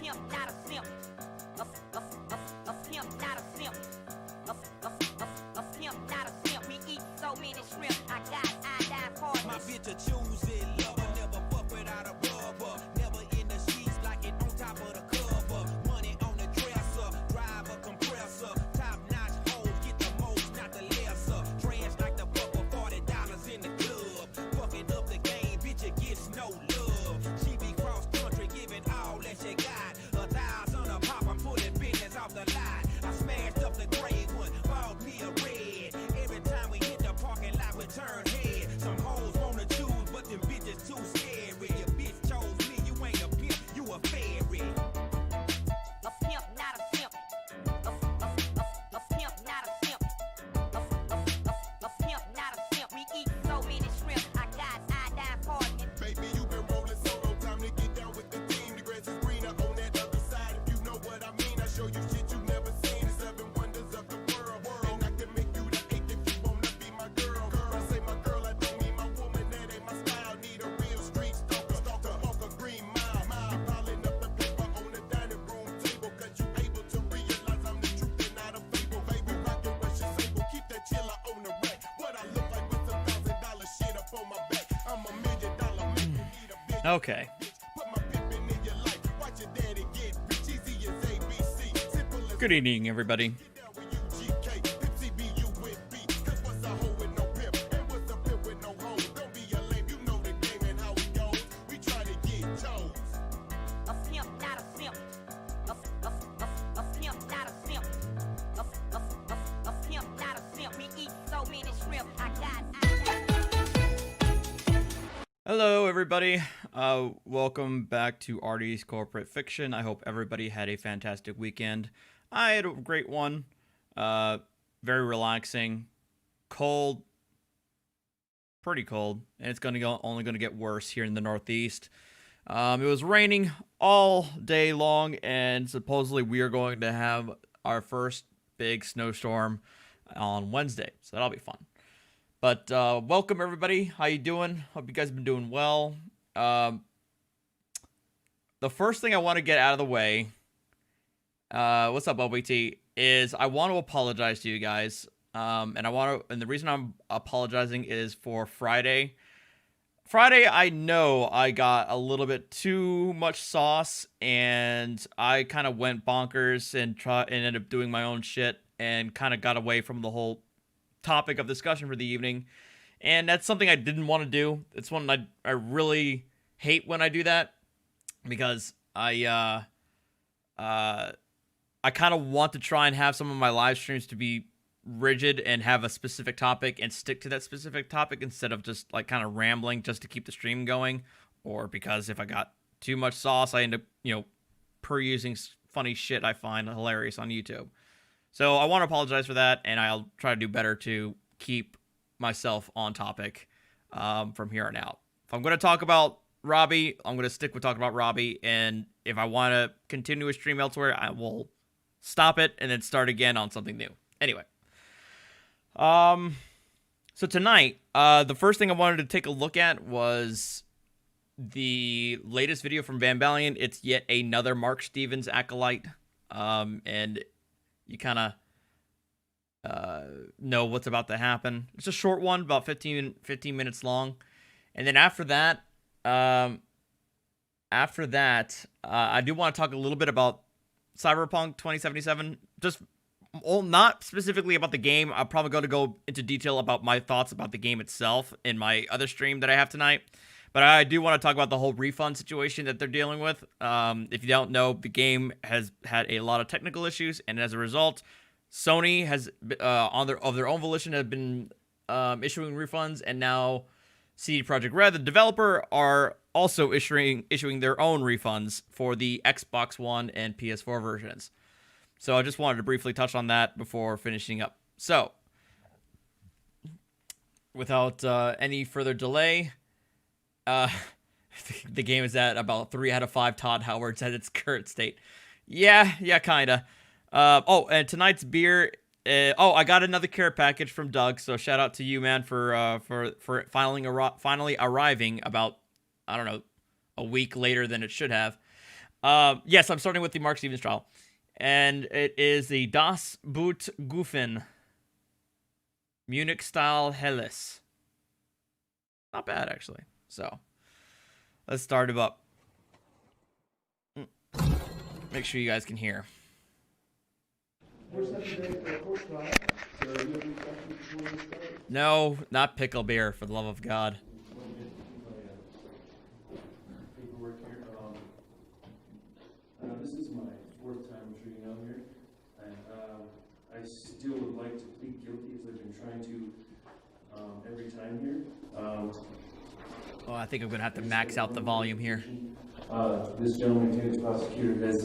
pimp, not a simp. A pimp, not a simp. A pimp, not a simp. We eat so many shrimp. I got iodine partners. My bitch a choosing lover, never fuck without a rubber. Never in the sheets like it on top of the cover. Money on the dresser, drive a compressor. Top notch hoes, get the most, not the lesser. Trash like the buck for $40 in the club. Fucking up the game, bitch, it gets no love. She be cross country, giving all that she got. 1,000 a pop, I'm putting business off the lot. I smashed up the gray one, bought me a red. Every time we hit the parking lot, we turn head. Some hoes wanna choose, but them bitches too scary. Your bitch chose me, you ain't a pimp, you a fairy. A pimp, not a simp. A pimp, not a simp. A pimp, not a simp. We eat so many shrimp. I got iodine partners. Baby, you been rolling solo, time to get down with the team. The grass is greener on that other side. If you know what I mean, I show you shit you never seen. The 7 wonders of the world. And I can make you the 8 if you wanna be my girl. I say my girl, I don't mean my woman, that ain't my style. Need a real street stalker, walk a green mile. Piling up the paper on the dining room table, cause you able to realize I'm the truth and not a fable. Baby, rockin' Russian sable, keep that chiller on the rack. What I look like with some $1,000 shit up on my back. I'm $1 million man, you need a big Okay. Put my pimpin' in your life. Watch your daddy get rich. Easy as ABC. Simple as Good evening, everybody. get down with UGK. Pipsy B, you with B. Cause what's a hoe with no pimp? And what's a pimp with no hoe? Don't be a lame. You know the game and how it goes. We try to get chose. A pimp, not a simp. A pimp, not a simp. A pimp, not a simp. We eat so many shrimp. I got Hello, everybody. Welcome back to Artie's Corporate Fiction. I hope everybody had a fantastic weekend. I had a great one. Very relaxing. Cold. Pretty cold. And it's only going to get worse here in the Northeast. It was raining all day long, and supposedly we are going to have our first big snowstorm on Wednesday. So that'll be fun. But welcome, everybody. How you doing? Hope you guys have been doing well. The first thing I want to get out of the way, what's up, LBT, is I want to apologize to you guys. And the reason I'm apologizing is for Friday. Friday, I know I got a little bit too much sauce, and I kind of went bonkers and ended up doing my own shit and kind of got away from the whole topic of discussion for the evening. And that's something I didn't want to do. It's one I really hate when I do that, because I kind of want to try and have some of my live streams to be rigid and have a specific topic and stick to that specific topic instead of just like kind of rambling just to keep the stream going, or because if I got too much sauce, I end up, per-using funny shit I find hilarious on YouTube. So I want to apologize for that, and I'll try to do better to keep myself on topic from here on out. If I'm going to talk about Robbie, I'm going to stick with talking about Robbie, and if I want to continue a stream elsewhere, I will stop it and then start again on something new. Anyway. So tonight, the first thing I wanted to take a look at was the latest video from Van Valiant. It's yet another Marc Stevens acolyte, and you kind of know what's about to happen. It's a short one, about 15 minutes long. And then after that, I do want to talk a little bit about Cyberpunk 2077. Just not specifically about the game. I'm probably going to go into detail about my thoughts about the game itself in my other stream that I have tonight. But I do want to talk about the whole refund situation that they're dealing with. If you don't know, the game has had a lot of technical issues, and as a result, Sony has, of their own volition, have been issuing refunds, and now CD Projekt Red, the developer, are also issuing their own refunds for the Xbox One and PS4 versions. So I just wanted to briefly touch on that before finishing up. So, without any further delay, the game is at about 3 out of 5 Todd Howards at its current state. Yeah, kinda. And tonight's beer. I got another care package from Doug, so shout out to you, man, for finally arriving about, I don't know, a week later than it should have. Yes, I'm starting with the Marc Stevens trial. And it is the Das Boot Guffen Munich style Helles. Not bad, actually. So, let's start it up. Make sure you guys can hear. No, not pickle beer, for the love of God. This is my 4th time shooting out here, and I still would like to plead guilty as I've been trying to every time here. Oh, I think I'm going to have to max out the volume here. This gentleman, Taylor's prosecutor, has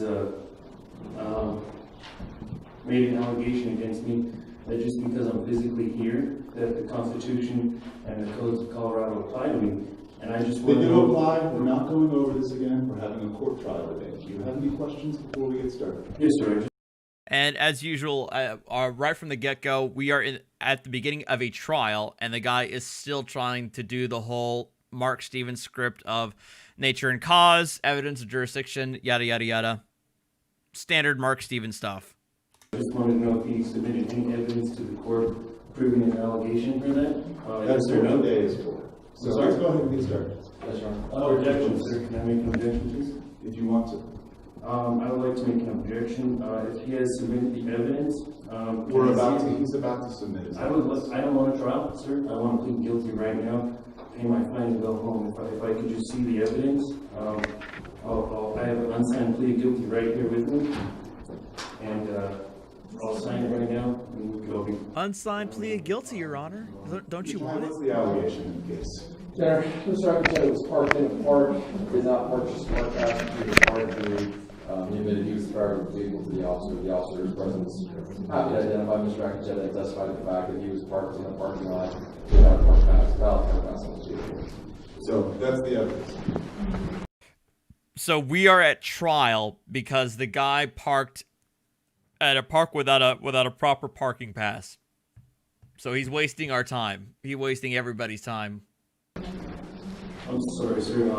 made an allegation against me that just because I'm physically here, that the Constitution and the codes of Colorado apply to me. And I just They want to do know. apply. We're not going over this again. We're having a court trial today. Do you have any questions before we get started? Yes, sir. And as usual, right from the get-go, we are at the beginning of a trial, and the guy is still trying to do the whole Marc Stevens script of nature and cause, evidence of jurisdiction, yada, yada, yada. Standard Marc Stevens stuff. I just wanted to know if he submitted any evidence to the court proving an allegation for that. That's yes or no? what today is for. So let's go ahead and get started. Yes, sir. Objection, sir. Can I make an objection, please? If you want to. I would like to make an objection. If he has submitted the evidence, He's about to submit his I don't want a trial, sir. I want to plead guilty right now, pay my fine and go home. If I could just see the evidence, I have an unsigned plea of guilty right here with me, and I'll sign it right now, and we can go. Unsigned plea of guilty, Your Honor. Don't you want it? What's the allegation in the case? Senator, Mr. Architect was parked in a park, did not purchase park pass, he was parked through, he admitted he was driving the vehicle to the officer. The officer's presence happy to identify Mr. Architect and testified to the fact that he was parked in the parking lot without a park pass, valid park pass on his vehicle. So that's the evidence. So we are at trial because the guy parked at a park without a proper parking pass. So he's wasting our time. He's wasting everybody's time. I'm sorry, sir.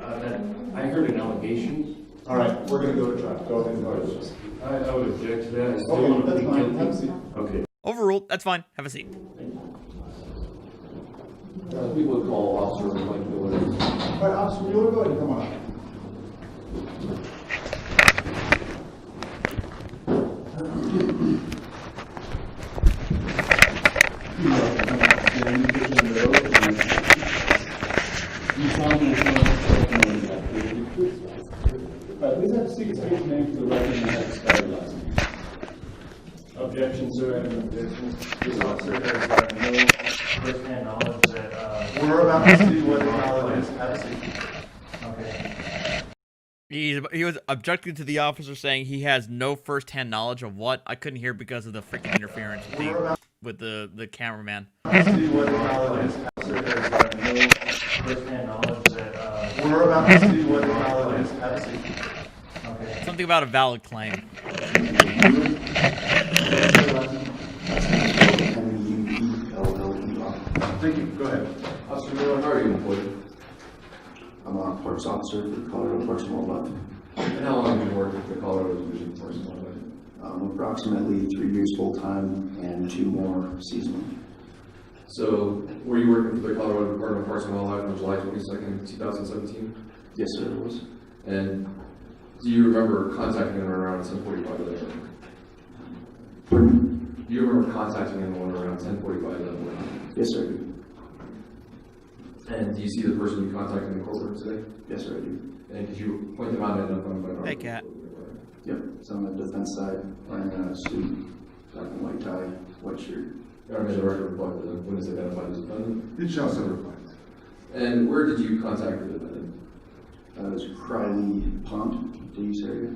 I heard an allegation. All right, we're going to go to trial. Go ahead and go ahead. I would object to that. I still Okay, want to that's plead fine. guilty. Have a seat. Okay. Overruled. That's fine. Have a seat. People would call Officer Mike Miller. All right, Officer Mueller, go ahead and come on up. Please have a seat, state your name for the record and have expired license. Objection, sir. I have an objection. This officer has no first-hand knowledge that. We're about to see what the knowledge is. Have a seat. Okay. He was objecting to the officer saying he has no first-hand knowledge of what? I couldn't hear because of the freaking interference with the cameraman. See what the knowledge is. Officer has no first-hand knowledge that. We're about to see what the knowledge is. Have a seat. Okay. Something about a valid claim. Thank you. Go ahead. Officer Miller, how are you employed? I'm a parks officer for the Colorado Parks and Wildlife. And how long have you worked with the Colorado Division of Parks and Wildlife? Approximately 3 years full-time and 2 more seasonally. So, were you working for the Colorado Department of Parks and Wildlife on July 22nd, 2017? Yes, sir, it was. And do you remember contacting them around 10:45 that morning? Pardon? Do you remember contacting anyone around 10:45 that morning? Yes, sir, I do. And do you see the person you contacted in the courtroom today? Yes, sir, I do. And could you point them out and identify them by name? Hey, Cat. Yep, it's on the defense side, wearing a suit, black and white tie, white shirt. I made the record reflect that when is identified as defendant. It shall so reflect. And where did you contact the defendant? That was Criley Pond, did you say?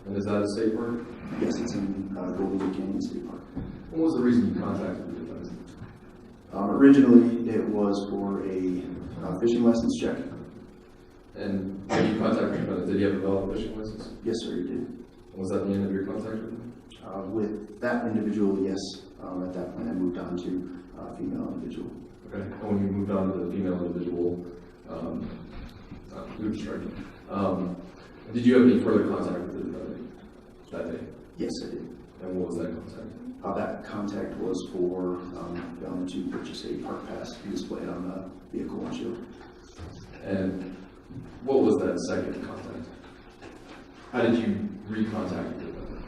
And is that a state park? Yes, it's in Golden Canyon State Park. What was the reason you contacted the defendant? Originally, it was for a fishing license check. And when you contacted the defendant, did he have a valid fishing license? Yes, sir, he did. Was that the end of your contact with him? With that individual, yes. At that point, I moved on to a female individual. Okay. And when you moved on to the female individual, who was striking? Did you have any further contact with the defendant that day? Yes, I did. And what was that contact? That contact was for them to purchase a park pass and display it on the vehicle windshield. And what was that second contact? How did you recontact the defendant?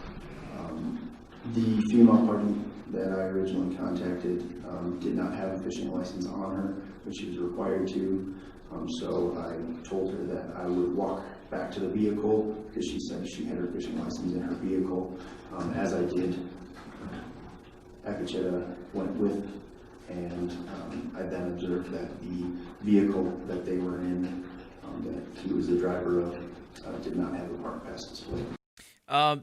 The female party that I originally contacted did not have a fishing license on her, but she was required to. So I told her that I would walk back to the vehicle because she said she had her fishing license in her vehicle. As I did, Akacheta went with, and I then observed that the vehicle that they were in, that he was the driver of, did not have a park pass display.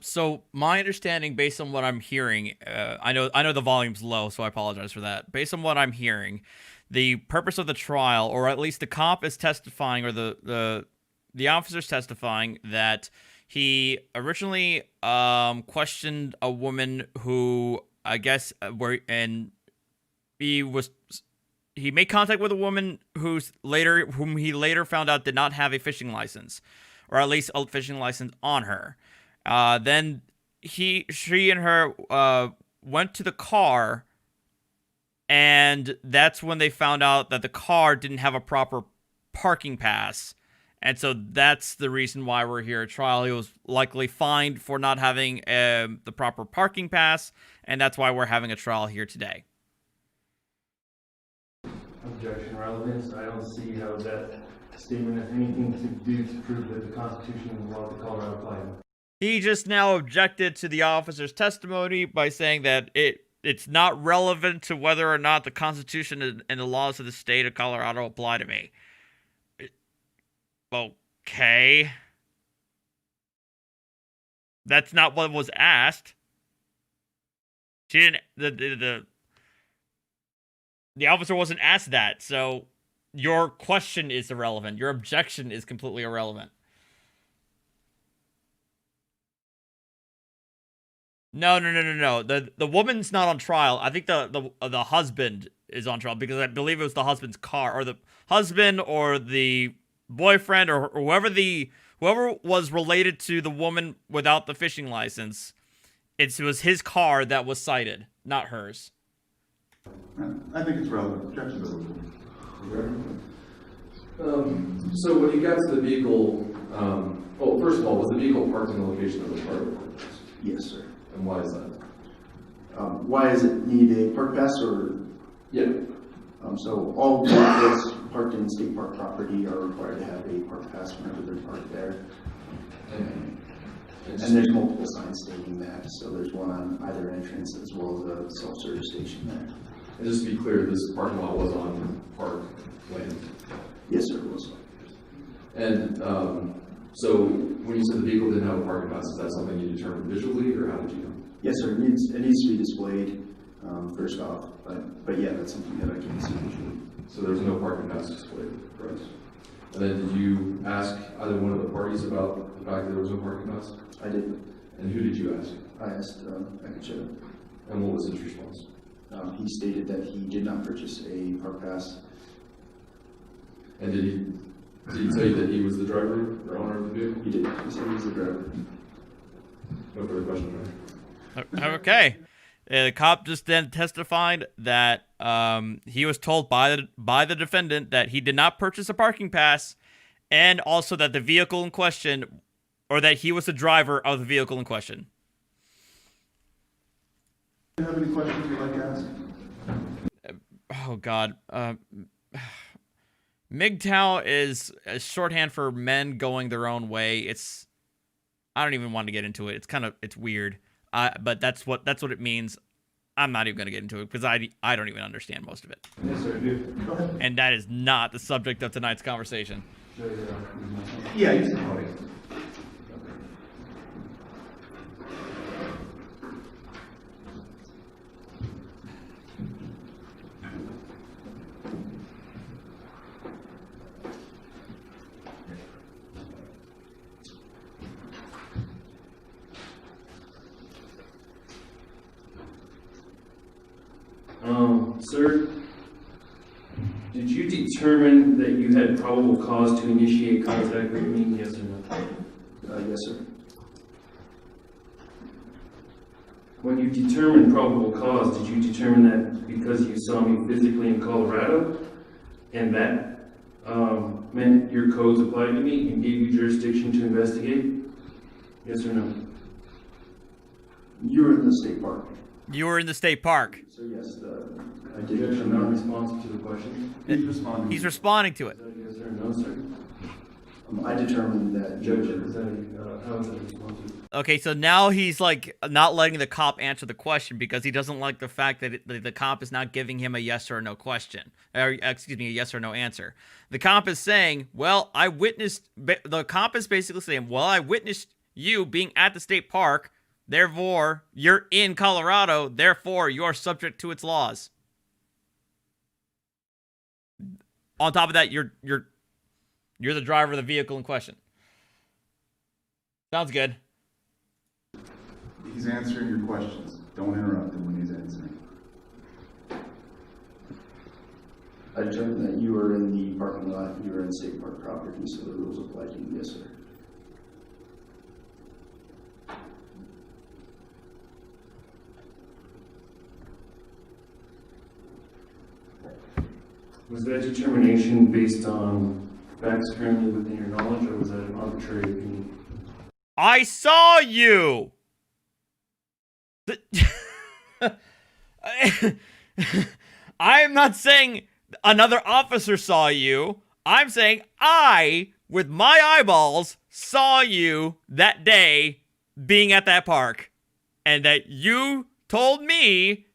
So my understanding, based on what I'm hearing, I know the volume's low, so I apologize for that. Based on what I'm hearing, the purpose of the trial, or at least the cop is testifying, or the officer's testifying that he originally questioned a woman who, I guess, he made contact with a woman whom he later found out did not have a fishing license, or at least a fishing license on her. Then she and her went to the car, and that's when they found out that the car didn't have a proper parking pass. And so that's the reason why we're here at trial. He was likely fined for not having the proper parking pass, and that's why we're having a trial here today. Objection relevance. I don't see how that statement has anything to do to prove that the Constitution and the law of Colorado apply. He just now objected to the officer's testimony by saying that it's not relevant to whether or not the Constitution and the laws of the state of Colorado apply to me. Okay. That's not what was asked. She didn't. The officer wasn't asked that, so your question is irrelevant. Your objection is completely irrelevant. No. The woman's not on trial. I think the husband is on trial because I believe it was the husband's car, or the husband, or the boyfriend, or whoever was related to the woman without the fishing license. It was his car that was cited, not hers. I think it's relevant. Objection So when you got to the vehicle, first of all, was the vehicle parked in the location of the car? Yes, sir. And why is that? Why does it need a park pass, or? Yeah. So all vehicles parked in state park property are required to have a park pass whenever they're parked there. And there's multiple signs stating that. So there's one on either entrance as well as a self-service station there. And just to be clear, this parking lot was on park land? Yes, sir, it was. And so when you said the vehicle didn't have a parking pass, is that something you determined visually, or how did you know? Yes, sir. It needs to be displayed first off, but yeah, that's something that I can see visually. So there's no parking pass displayed, correct? And then did you ask either one of the parties about the fact that there was no parking pass? I did. And who did you ask? I asked Akacheta. And what was his response? He stated that he did not purchase a park pass. And did he tell you that he was the driver or owner of the vehicle? He did. He said he was the driver. No further questions, right? Okay. The cop just then testified that he was told by the defendant that he did not purchase a parking pass, and also that the vehicle in question, or that he was the driver of the vehicle in question. Do you have any questions you'd like to ask? Oh God. MGTOW is a shorthand for men going their own way. I don't even want to get into it. It's weird. But that's what it means. I'm not even going to get into it because I don't even understand most of it. Yes, sir, I do. Go ahead. And that is not the subject of tonight's conversation. Yeah, you can call it. Sir, did you determine that you had probable cause to initiate contact with me? Yes or no? Yes, sir. When you determined probable cause, did you determine that because you saw me physically in Colorado, and that meant your codes applied to me and gave you jurisdiction to investigate? Yes or no? You were in the state park. You were in the state park. So yes, I did Judge, I'm determine. not responsive to the question. He's responding. He's responding to Is it. that a yes or no, sir? I determined that you Judge, were. is that how is that responsive? Okay, so now he's like not letting the cop answer the question because he doesn't like the fact that the cop is not giving him a yes or no question, or excuse me, a yes or no answer. The cop is saying, "Well, I witnessed." The cop is basically saying, "Well, I witnessed you being at the state park. Therefore, you're in Colorado. Therefore, you're subject to its laws." On top of that, you're the driver of the vehicle in question. Sounds good. He's answering your questions. Don't interrupt him when he's answering. I determined that you were in the parking lot, you were in state park property, so the rules apply to you. Yes, sir. Was that determination based on facts currently within your knowledge, or was that an arbitrary opinion? I saw you. I'm not saying another officer saw you. I'm saying I, with my eyeballs, saw you that day being at that park. And that you told me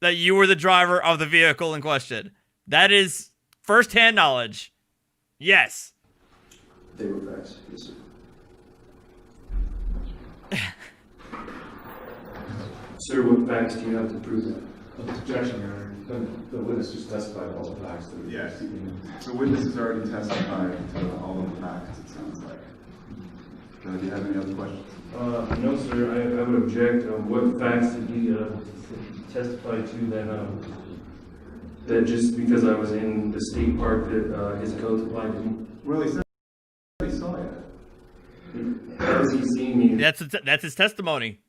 that you were the driver of the vehicle in question. That is firsthand knowledge. Yes. They were facts. Yes, sir. Sir, what facts do you have to prove that? Objection, Your Honor. The witness just testified all the facts that yes. The witness has already testified to all of the facts, it sounds like. Do you have any other questions? No, sir. I would object. What facts did he testify to that just because I was in the state park that his codes applied to me? Well, he said he saw you. How has he seen me? That's his testimony.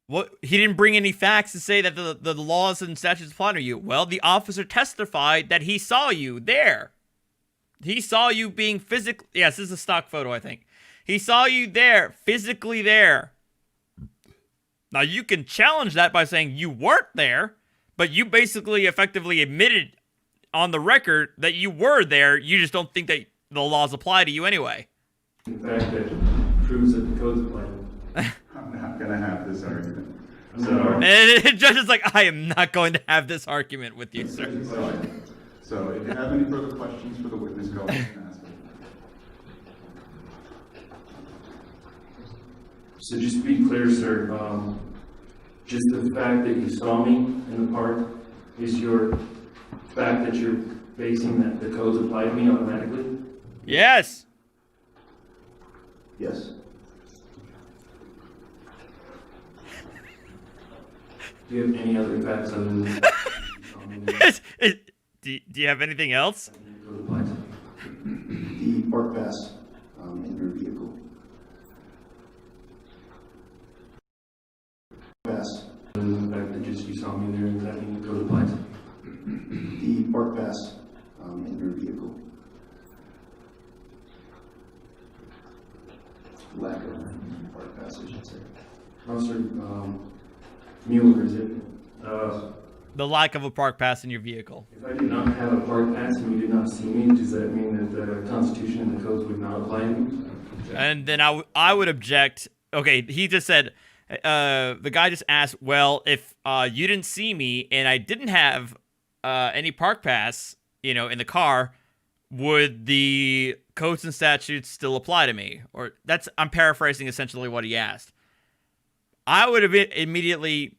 What, he didn't bring any facts to say that the laws and statutes apply to you. Well, the officer testified that he saw you there. He saw you being physically... Yes, this is a stock photo, I think. He saw you there, physically there. Now, you can challenge that by saying you weren't there, but you basically effectively admitted on the record that you were there. You just don't think that the laws apply to you anyway. In fact, that proves that the codes apply to me. I'm not going to have this argument. I'm sorry. And the judge is like, I am not going to have this argument with you, sir. So if you have any further questions for the witness, go ahead and ask them. So just to be clear, sir, just the fact that you saw me in the park is your fact that you're basing that the codes apply to me automatically? Yes. Yes. Do you have any other facts other than Do you have anything else? The park pass in your vehicle. Pass. the fact that just you saw me there and that mean the code applies? The park pass in your vehicle. Lack of park pass, I should say. Officer Mueller, is it? The lack of a park pass in your vehicle. If I did not have a park pass and you did not see me, does that mean that the Constitution and the codes would not apply to me? And then I would object. Okay, he just said, the guy just asked, well, if you didn't see me and I didn't have any park pass, in the car, would the codes and statutes still apply to me? Or I'm paraphrasing essentially what he asked. I would have immediately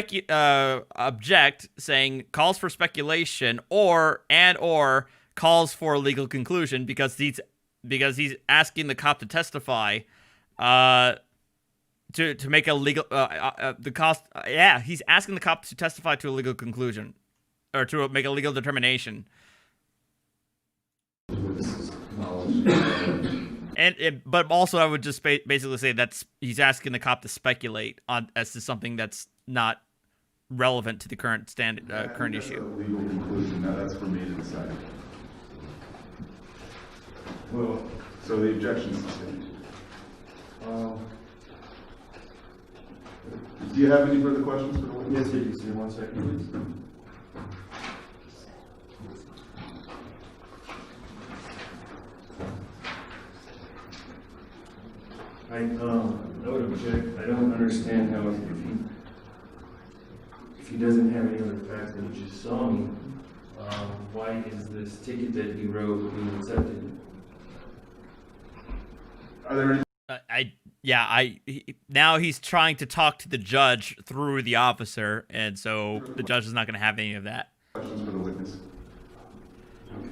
object, saying calls for speculation or calls for a legal conclusion because he's asking the cop to testify to make a legal he's asking the cop to testify to a legal conclusion or to make a legal determination. Witness's knowledge of But also, I would just basically say he's asking the cop to speculate on as to something that's not relevant to the current current issue. That's a legal conclusion. Now that's for me to decide. Well, so the objection sustained. Do you have any further questions for the witness? Yes, please. 1 second, please. I would object. I don't understand how if he doesn't have any other facts than he just saw me, why is this ticket that he wrote being accepted? Are there any? Now he's trying to talk to the judge through the officer, and so the judge is not going to have any of that. Questions for the witness? Okay,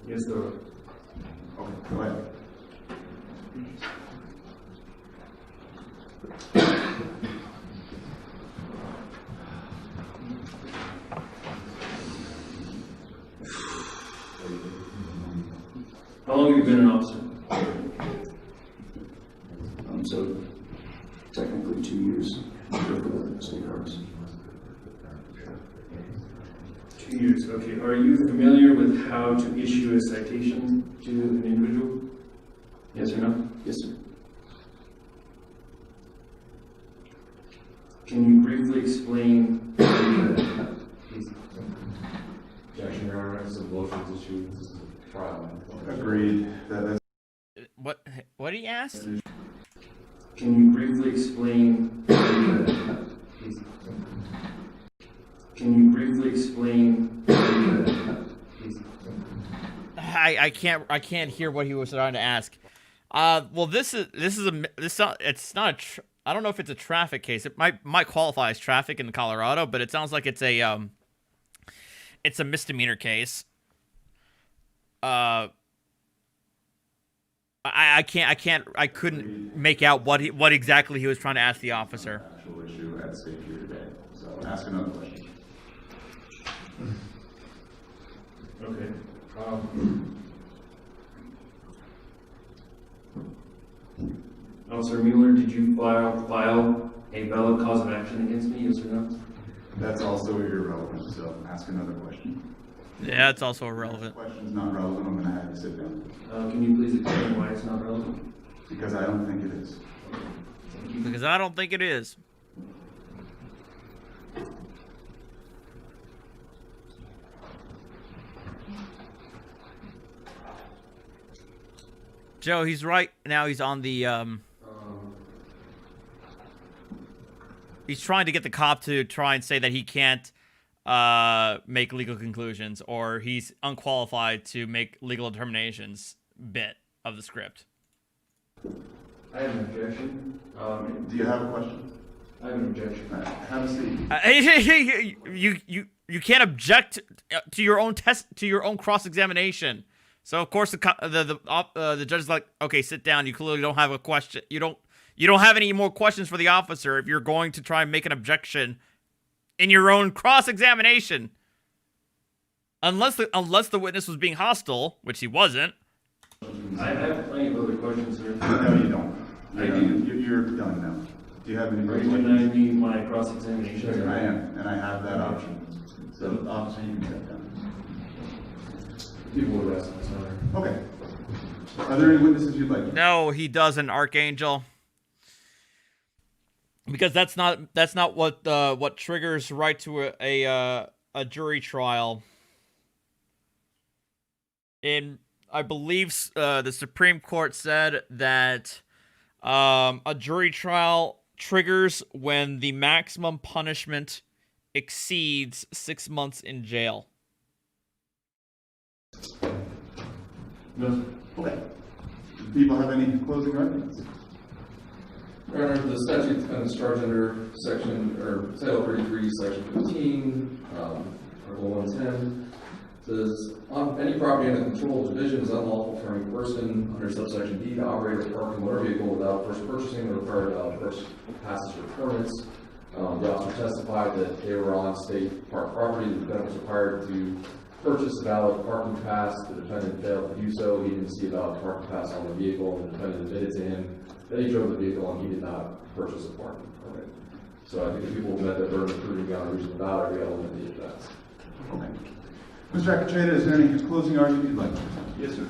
yes, there are. Okay, go ahead. How long have you been an officer? So technically 2 years for the state cards. 2 years, okay. Are you familiar with how to issue a citation to an individual? Yes or no? Yes, sir. Can you briefly explain Objection, Your Honor. This is a motion to issue. This is a trial. Agreed. That's What did he ask? Can you briefly explain Can you briefly explain I can't hear what he was trying to ask. Well, it's not I don't know if it's a traffic case. It might qualify as traffic in Colorado, but it sounds like it's a misdemeanor case. I couldn't make out what exactly he was trying to ask the officer. actual issue at stake here today. So ask another question. Okay. Officer Mueller, did you file a valid cause of action against me, yes or no? That's also irrelevant, so ask another question. Yeah, it's also irrelevant. If the question's not relevant, I'm going to have you sit down. Can you please explain why it's not relevant? Because I don't think it is. Because I don't think it is. Joe, he's right now. He's on the he's trying to get the cop to try and say that he can't make legal conclusions, or he's unqualified to make legal determinations bit of the script. I have an objection. Do you have a question? I have an objection. Have a seat. Hey, you can't object to your own cross-examination. So of course the judge is like, okay, sit down. You clearly don't have a question. You don't have any more questions for the officer if you're going to try and make an objection in your own cross-examination. Unless the witness was being hostile, which he wasn't. I have plenty of other questions, sir. No, you don't. I do. You're done now. Do you have any Are more you questions? denying me my cross-examination? Sure, I am, and I have that option. So, officer, you can sit down. People would ask this, sir. Okay. Are there any witnesses you'd like? No, he doesn't, Archangel. Because that's not what triggers right to a jury trial. I believe the Supreme Court said that a jury trial triggers when the maximum punishment exceeds 6 months in jail. No. Okay. Do people have any closing arguments? Your Honor, the statute kind of starts under Title 33, Section 15, Article 110. Says, on any property under the control of division is unlawful for any person under subsection D to operate or park a motor vehicle without first purchasing the required first passes or permits. The officer testified that they were on state park property. The defendant was required to purchased a valid parking pass. The defendant failed to do so. He didn't see a valid parking pass on the vehicle, and the defendant admitted to him that he drove the vehicle and he did not purchase a parking permit. So I think if people met that burden of proving beyond a reasonable doubt every element of the offense. Okay. Mr. Acacheta, is there any closing argument you'd like to make? Yes, sir.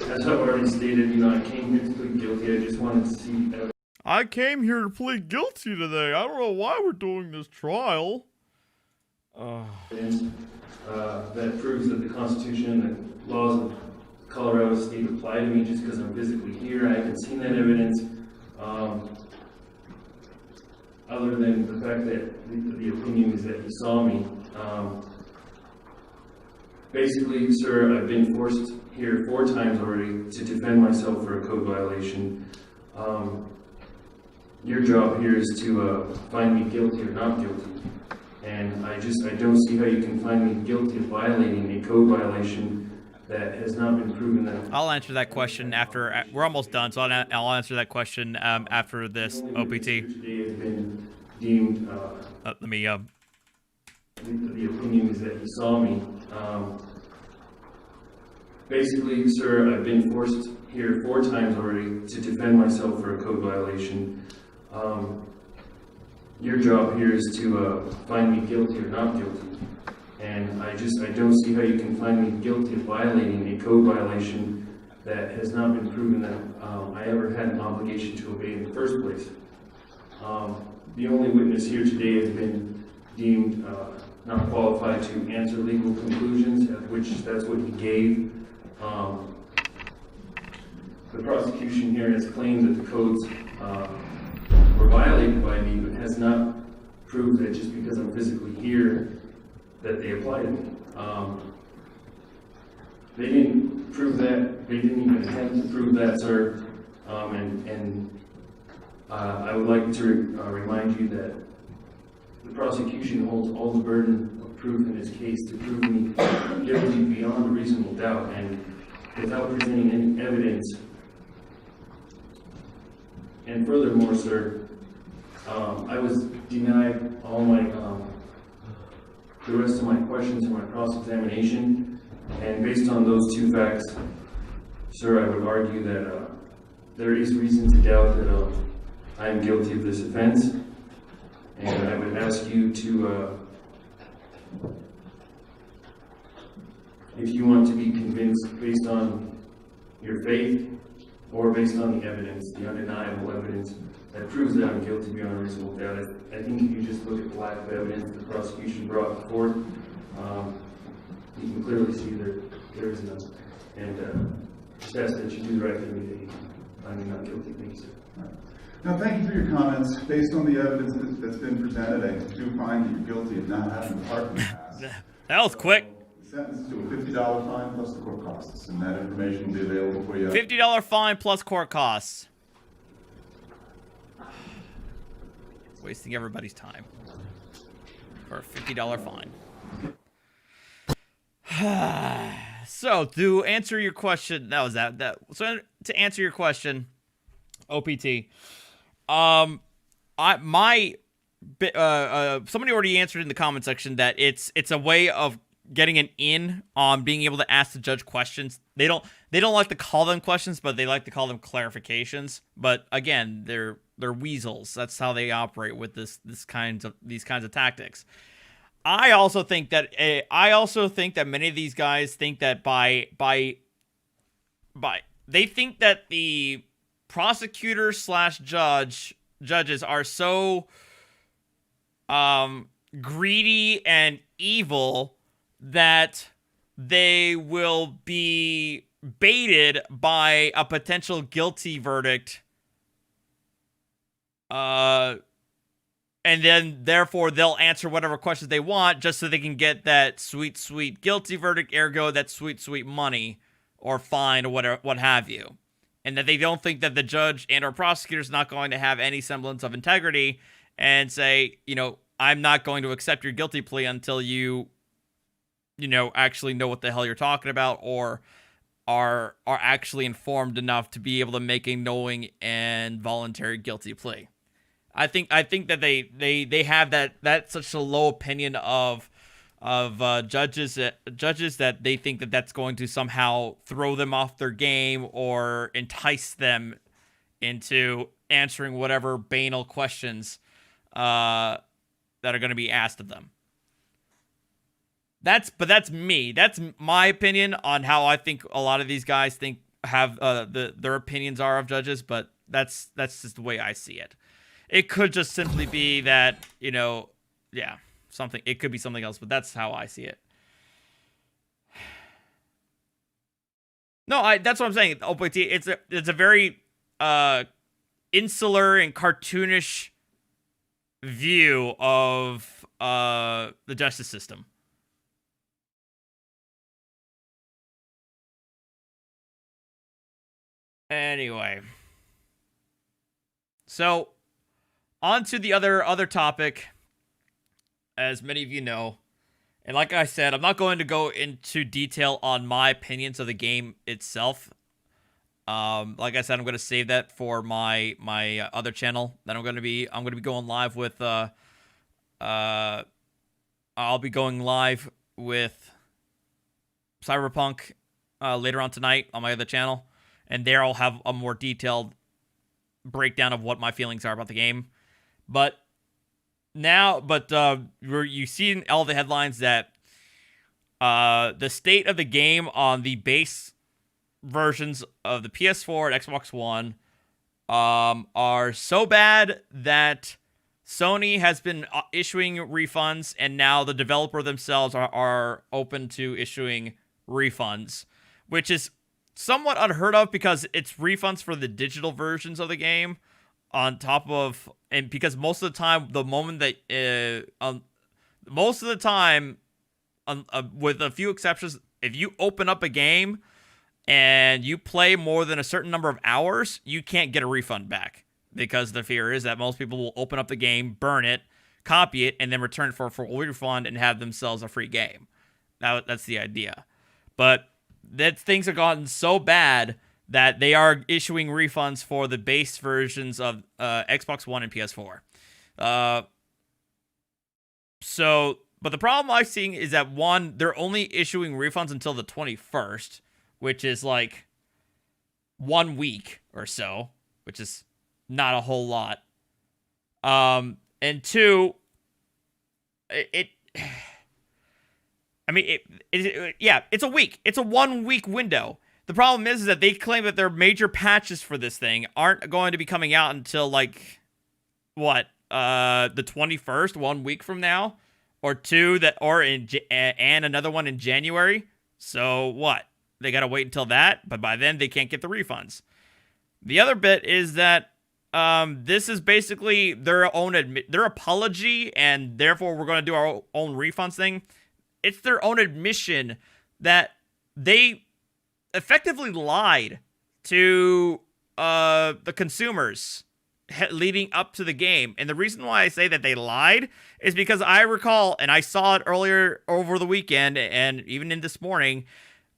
As I've already stated, I came here to plead guilty. I just wanted to see evidence I came here to plead guilty today. I don't know why we're doing this trial. that proves that the Constitution and the laws of Colorado State apply to me just because I'm physically here. I haven't seen that evidence, other than the fact that the opinion is that he saw me. Basically, sir, I've been forced here 4 times already to defend myself for a code violation. Your job here is to find me guilty or not guilty. And I don't see how you can find me guilty of violating a code violation that has not been proven that. I'll answer that question after we're almost done, so I'll answer that question after this OPT. Today has been deemed. Let me. The opinion is that he saw me. Basically, sir, I've been forced here 4 times already to defend myself for a code violation. Your job here is to find me guilty or not guilty. And I don't see how you can find me guilty of violating a code violation that has not been proven that I ever had an obligation to obey in the first place. The only witness here today has been deemed not qualified to answer legal conclusions, at which that's what he gave. The prosecution here has claimed that the codes were violated by me, but has not proved that just because I'm physically here that they apply to me. They didn't prove that. They didn't even attempt to prove that, sir. I would like to remind you that the prosecution holds all the burden of proof in this case to prove me guilty beyond a reasonable doubt, and without presenting any evidence. And furthermore, sir, I was denied all the rest of my questions in my cross-examination, and based on those 2 facts, sir, I would argue that there is reason to doubt that I am guilty of this offense, and I would ask you to, if you want to be convinced based on your faith or based on the evidence, the undeniable evidence that proves that I'm guilty beyond a reasonable doubt. I think if you just look at the lack of evidence the prosecution brought forth, you can clearly see that there is none. And just ask that you do the right thing today. I'm not guilty. Thank you, sir. Now, thank you for your comments. Based on the evidence that's been presented, I do find that you're guilty of not having a parking pass. That was quick. Sentenced to a $50 fine plus the court costs, and that information will be available for you. $50 fine plus court costs. Wasting everybody's time for a $50 fine. So to answer your question, so to answer your question, OPT, somebody already answered in the comment section that it's a way of getting an in on being able to ask the judge questions. They don't like to call them questions, but they like to call them clarifications. But again, they're weasels. That's how they operate with these kinds of tactics. I also think that many of these guys think that they think that the prosecutor / judges are so greedy and evil that they will be baited by a potential guilty verdict, and then therefore they'll answer whatever questions they want just so they can get that sweet guilty verdict, ergo that sweet money or fine or whatever, what have you. And that they don't think that the judge and or prosecutor is not going to have any semblance of integrity and say, I'm not going to accept your guilty plea until you actually know what the hell you're talking about, or are actually informed enough to be able to make a knowing and voluntary guilty plea. I think that they have that such a low opinion of judges that they think that that's going to somehow throw them off their game or entice them into answering whatever banal questions that are going to be asked of them. But that's me. That's my opinion on how I think a lot of these guys have their opinions are of judges, but that's just the way I see it. It could just simply be that, something. It could be something else, but that's how I see it. No, that's what I'm saying. It's a very insular and cartoonish view of the justice system. Anyway, so on to the other topic. As many of you know, and like I said, I'm not going to go into detail on my opinions of the game itself. Like I said, I'm going to save that for my other channel that I'm going to be going live with. I'll be going live with Cyberpunk later on tonight on my other channel, and there I'll have a more detailed breakdown of what my feelings are about the game. But you see in all the headlines that the state of the game on the base versions of the PS4 and Xbox One are so bad that Sony has been issuing refunds, and now the developer themselves are open to issuing refunds, which is somewhat unheard of because it's refunds for the digital versions of the game on top of, and because most of the time, with a few exceptions, if you open up a game and you play more than a certain number of hours, you can't get a refund back, because the fear is that most people will open up the game, burn it, copy it, and then return it for a full refund and have themselves a free game. That's the idea. But that things have gotten so bad that they are issuing refunds for the base versions of Xbox One and PS4. But the problem I'm seeing is that, one, they're only issuing refunds until the 21st, which is like 1 week or so, which is not a whole lot. And two, it's a week. It's a 1 week window. The problem is that they claim that their major patches for this thing aren't going to be coming out until the 21st, 1 week from now, and another one in January. So what? They got to wait until that, but by then they can't get the refunds. The other bit is that this is basically their apology, and therefore we're going to do our own refunds thing. It's their own admission that they effectively lied to the consumers leading up to the game. And the reason why I say that they lied is because I recall, and I saw it earlier over the weekend and even in this morning,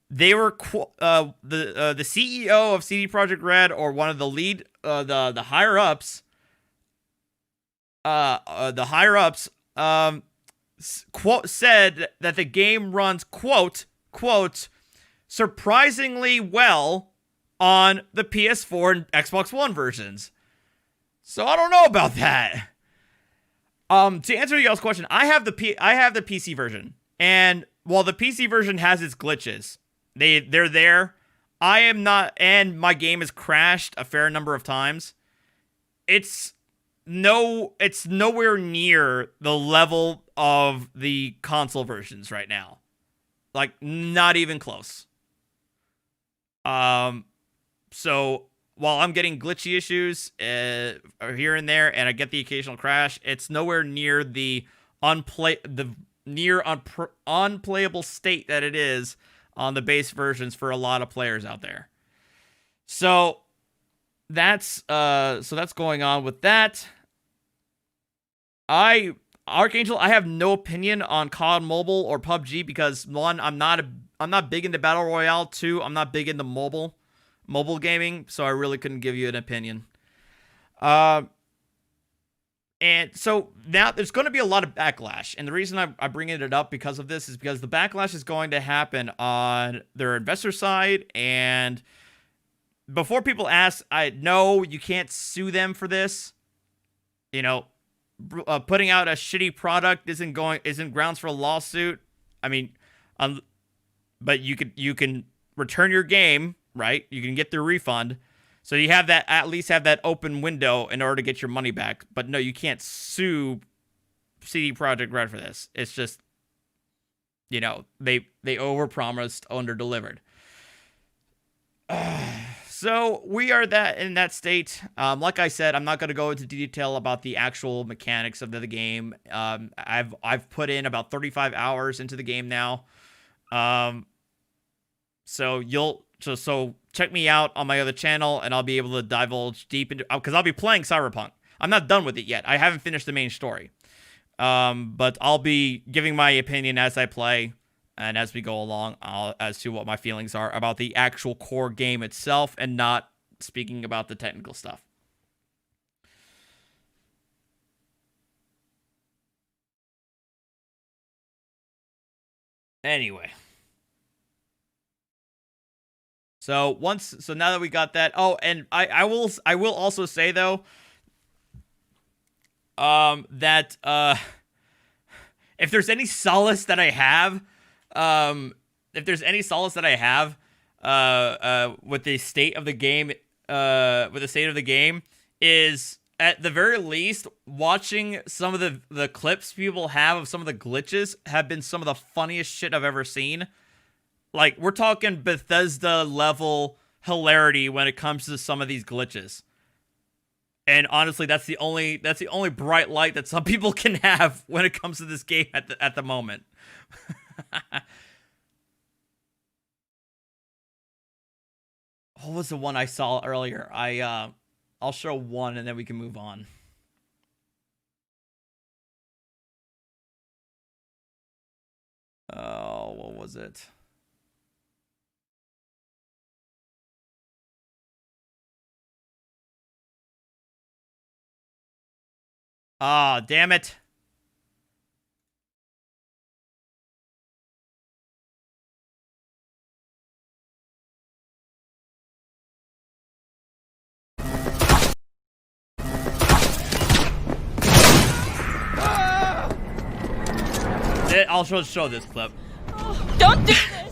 they were the CEO of CD Projekt Red, or one of the lead the higher ups said that the game runs quote surprisingly well on the PS4 and Xbox One versions. So I don't know about that. To answer y'all's question, I have the PC version, and while the PC version has its glitches, they're there. I am not, and my game has crashed a fair number of times. It's nowhere near the level of the console versions right now. Like, not even close. So while I'm getting glitchy issues here and there, and I get the occasional crash, it's nowhere near the unplayable state that it is on the base versions for a lot of players out there. So that's going on with that. Archangel, I have no opinion on COD Mobile or PUBG because, one, I'm not big into Battle Royale. Two, I'm not big into mobile gaming, so I really couldn't give you an opinion. And so now there's going to be a lot of backlash. And the reason I'm bringing it up because of this is because the backlash is going to happen on their investor side. And before people ask, I know you can't sue them for this. You know, putting out a shitty product isn't grounds for a lawsuit. I mean, but you can return your game, right? You can get the refund. So you have that, at least have that open window in order to get your money back. But no, you can't sue CD Projekt Red for this. It's just, you know, they overpromised, underdelivered. So we are in that state. Like I said, I'm not going to go into detail about the actual mechanics of the game. I've put in about 35 hours into the game now. So check me out on my other channel, and I'll be able to divulge deep into, because I'll be playing Cyberpunk. I'm not done with it yet. I haven't finished the main story. But I'll be giving my opinion as I play and as we go along, as to what my feelings are about the actual core game itself, and not speaking about the technical stuff. Anyway. So now that we got that, oh, and I will also say though, that if there's any solace that I have, with the state of the game, is at the very least watching some of the clips people have of some of the glitches have been some of the funniest shit I've ever seen. Like, we're talking Bethesda-level hilarity when it comes to some of these glitches. And honestly, that's the only bright light that some people can have when it comes to this game at the moment. What was the one I saw earlier? I'll show one and then we can move on. Oh, what was it? Ah, oh, damn it. I'll show this clip. Oh, don't do this!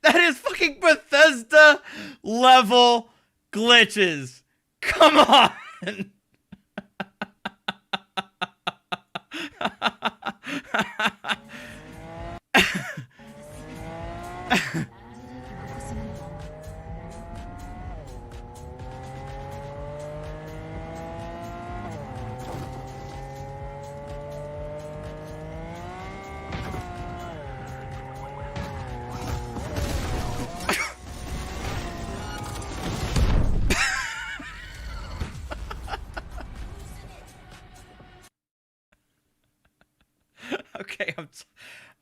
That is fucking Bethesda level glitches. Come on.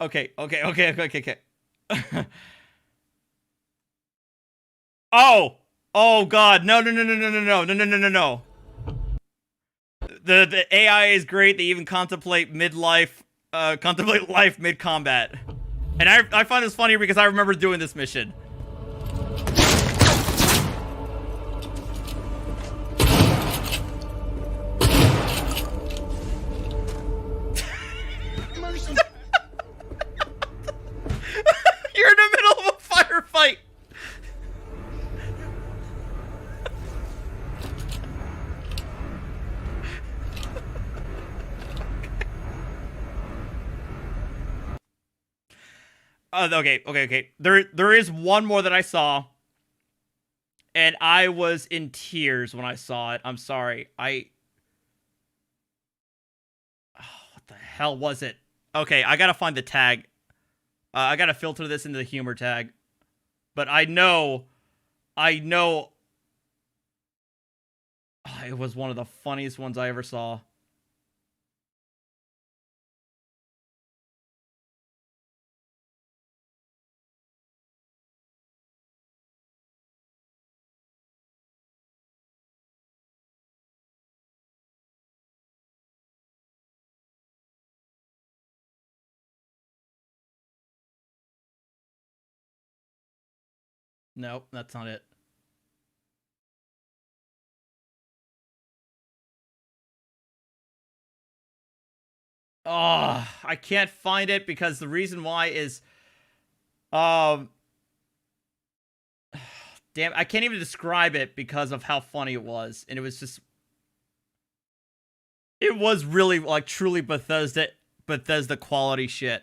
Okay, okay. Oh God, no. The AI is great. They even contemplate life mid-combat. And I find this funny because I remember doing this mission. You're in the middle of a firefight. Okay. There is one more that I saw, and I was in tears when I saw it. I'm sorry. What the hell was it? Okay, I gotta find the tag. I gotta filter this into the humor tag. But I know It was one of the funniest ones I ever saw. Nope, that's not it. Oh, I can't find it because the reason why is, damn, I can't even describe it because of how funny it was, and it was just, it was really like truly Bethesda quality shit.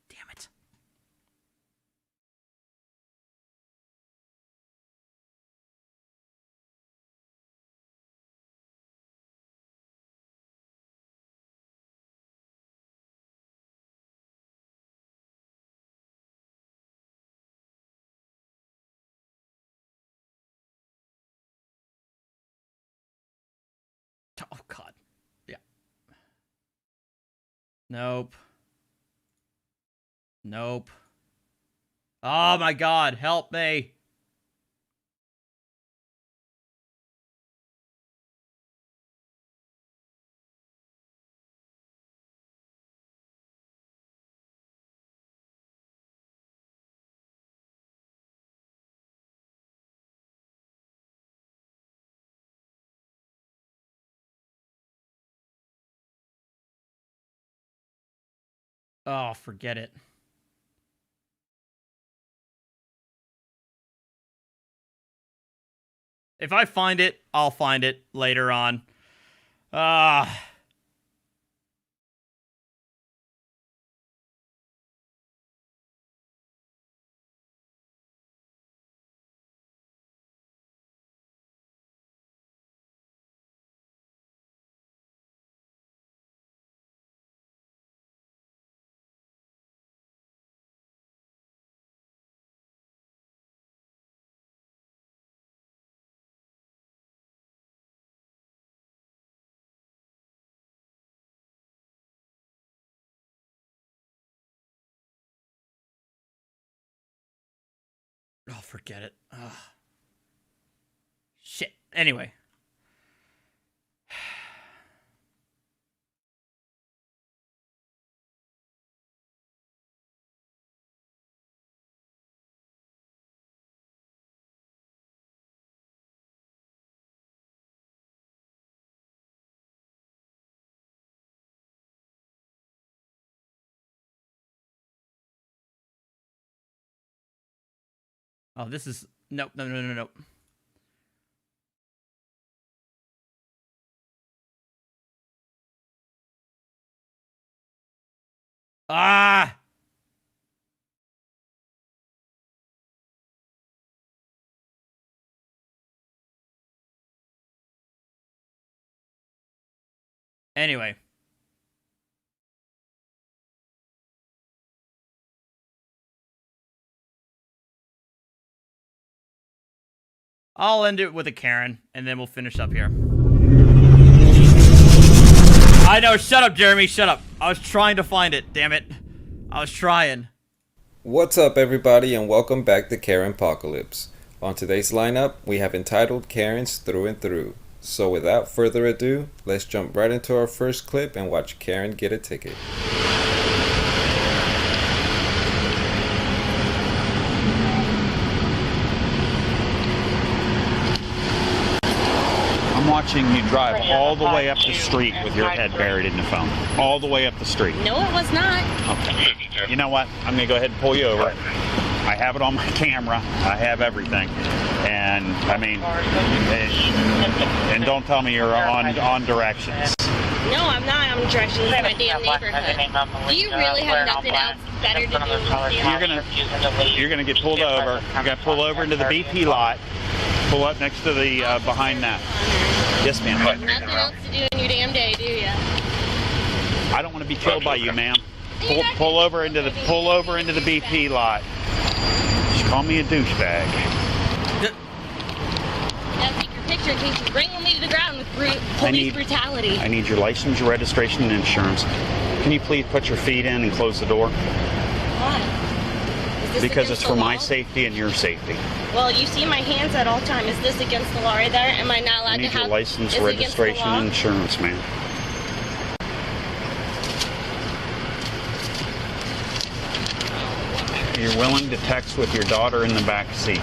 Damn it. Oh, God. Yeah. Nope. Nope. Oh, my God. Help me. Oh, forget it. If I find it, I'll find it later on. Oh, forget it. Ugh. Shit. Anyway. Oh, this is... Nope, no, no, no, no. Ah! Anyway. I'll end it with a Karen, and then we'll finish up here. I know, shut up, Jeremy, shut up. I was trying to find it, damn it. I was trying. What's up, everybody, and welcome back to Karen Apocalypse. On today's lineup, we have entitled Karens Through and Through. So without further ado, let's jump right into our first clip and watch Karen get a ticket. I'm watching you drive all the way up the street with your head buried in the phone. All the way up the street. No, it was not. Okay. You know what? I'm going to go ahead and pull you over. I have it on my camera. I have everything. And, I mean, and don't tell me you're on directions. No, I'm not on directions in my damn neighborhood. Do you really have nothing else better to do? You're gonna get pulled over. You're gonna pull over into the BP lot. Pull up next to the behind that. Yes, ma'am. Nothing else to do in your damn day, do you? I don't want to be killed by you, ma'am. Pull over into the BP lot. Just call me a douchebag. altercation, bringing me to the ground with police brutality. I need your license, your registration, and insurance. Can you please put your feet in and close the door? Why? Because it's for my safety and your safety. Well, you see my hands at all time. Is this against the law right there? Am I not allowed to have... I need your license, registration, and insurance, man. You're willing to text with your daughter in the back seat.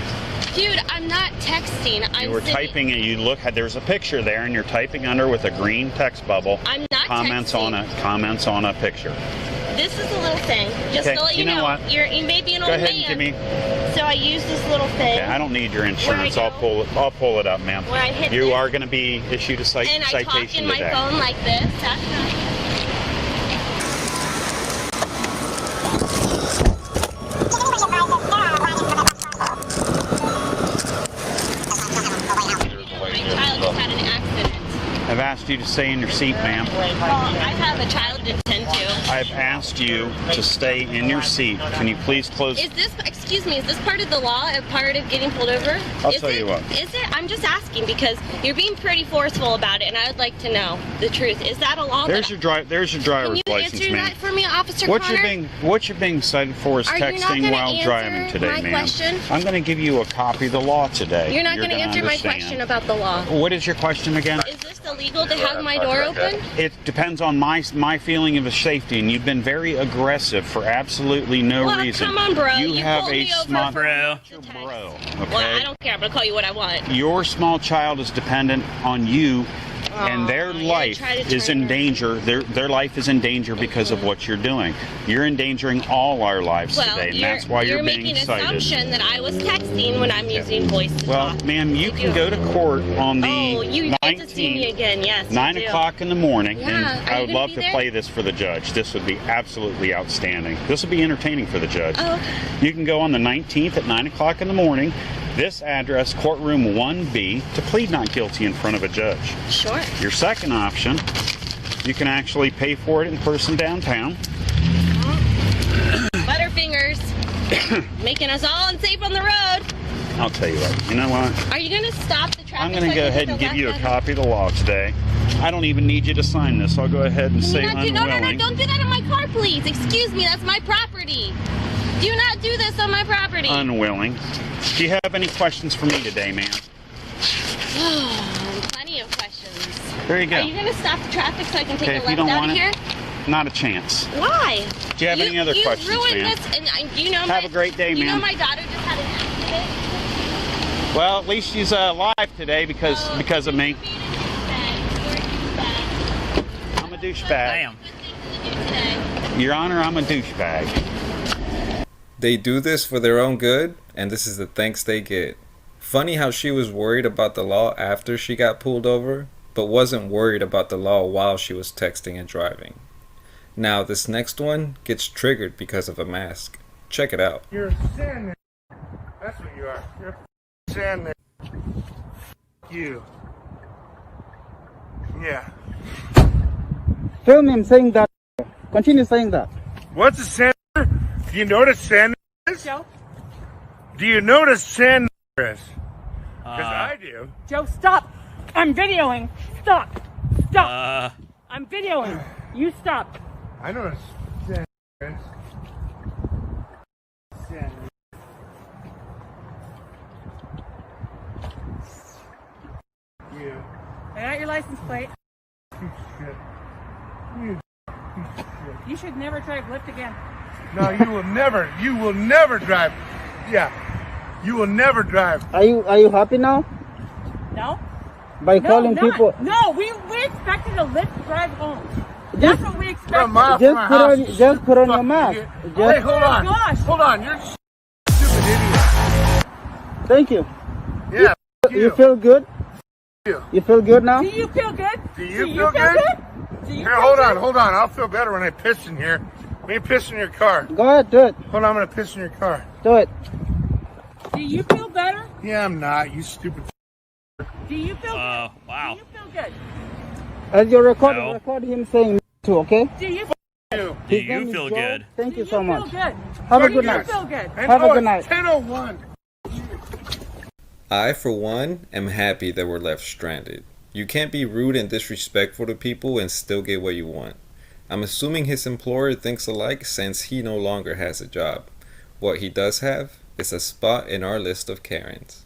Dude, I'm not texting. You were typing and you look, there's a picture there and you're typing under with a green text bubble. I'm not comments texting. Comments on a picture. This is a little thing. Just okay, to let you know what? You may be an Go old ahead man. And give me. So I use this little thing. Okay, I don't need your insurance. I'll pull it up, ma'am. Where I hit you this, are going to be issued a citation today. And I talk in my phone like this. That's not... I've asked you to stay in your seat, ma'am. Well, I have a child to tend to. I've asked you to stay in your seat. Can you please close? Is this, excuse me, is this part of the law, a part of getting pulled over? I'll tell you what. Is it? I'm just asking because you're being pretty forceful about it, and I would like to know the truth. Is that a law? There's your driver's license, ma'am. Can you answer that for me, Officer what Connor? What you're being cited for is texting while driving today, ma'am. Question? I'm going to give you a copy of the law today. You're not going to answer my question about the law. What is your question again? Is this illegal to have my door open? It depends on my feeling of safety, and you've been very aggressive for absolutely no reason. Come on, bro. You have pulled me over bro. Okay? Well, I don't care. I'm going to call you what I want. Your small child is dependent on you, and their life is in danger. Their life is in danger because of what you're doing. You're endangering all our lives today, and that's why you're being cited. You're making an assumption that I was texting when I'm using voice to Well, talk. ma'am, you can go to court on the 19th, get to see me again. Yes, 9 o'clock in the morning, Yeah. and I would love to play this for the judge. This would be absolutely outstanding. This would be entertaining for the judge. Oh. You can go on the 19th at 9 o'clock in the morning. This address, courtroom 1B, to plead not guilty in front of a judge. Sure. Your second option, you can actually pay for it in person downtown. Butterfingers, making us all unsafe on the road. I'll tell you what, you know what? Are you going to stop the traffic? I'm going to go ahead and give you a copy of the law today. I don't even need you to sign this. I'll go ahead and say unwilling. No, don't do that in my car, please. Excuse me, that's my property. Do not do this on my property. Unwilling. Do you have any questions for me today, ma'am? Plenty of questions. There you go. Are you going to stop the traffic so I can take a if you left don't out want of here? Not a chance. Why? Do you have any other questions, You ruined ma'am? this, and you know Have a great day, You know ma'am. my daughter just had an accident? Well, at least she's alive today because of me. I'm a douchebag. Damn. Your Honor, I'm a douchebag. They do this for their own good, and this is the thanks they get. Funny how she was worried about the law after she got pulled over, but wasn't worried about the law while she was texting and driving. Now, this next one gets triggered because of a mask. Check it out. You're a sandman. That's what you are. You're a sandman. You. Yeah. Film him saying that. Continue saying that. What's a sandman? Do you know what a sandman is? Joe? Do you know what a sandman is? Because I do. Joe, stop! I'm videoing! Stop! Stop! I'm videoing! You stop! I know what a sandman is. Sandman. You. I got your license plate. Piece of shit. You piece of shit. You should never drive Lyft again. No, you will never drive. Yeah. You will never drive. Are you happy now? No? By calling people? No, we expected a Lyft drive home. That's what we expected. Just put on your mask. Hey, hold on. Gosh. Hold on. You're a stupid idiot. Thank you. Yeah. You feel good? You feel good now? Do you feel good? Do you feel good? Here, hold on. I'll feel better when I piss in here. Let me piss in your car. Go ahead, do it. Hold on, I'm gonna piss in your car. Do it. Do you feel better? Yeah, I'm not. You stupid. Do you feel good? Wow. Do you feel good? As you record him saying too, okay? Do you Do you feel good? Thank you so much. feel good? Have a Do good you night. feel good? Have a good night. 10:01. I, for one, am happy that we're left stranded. You can't be rude and disrespectful to people and still get what you want. I'm assuming his employer thinks alike since he no longer has a job. What he does have is a spot in our list of Karens.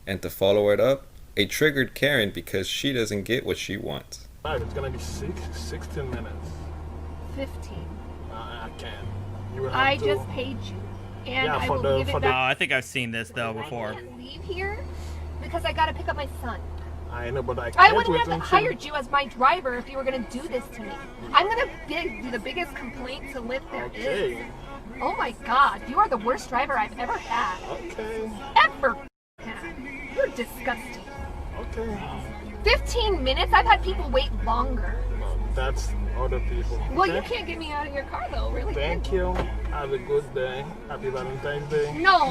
And to follow it up, a triggered Karen because she doesn't get what she wants. It's gonna be 16 minutes. 15. I can't. You will have I to... just paid you. And Yeah, I for will the- give for it the- back. I think I've seen this though before. I can't leave here because I gotta pick up my son. I know, but I can't. I wouldn't have within hired you as my driver if you were gonna do this to me. I'm gonna be the biggest complaint to Lyft there is. Okay. Oh my God, you are the worst driver I've ever had. Okay. Ever had. You're disgusting. Okay. 15 minutes? I've had people wait longer. That's other people. Well, okay? you can't get me out of your car though, really. Thank you. Have a good day. Happy Valentine's Day. No.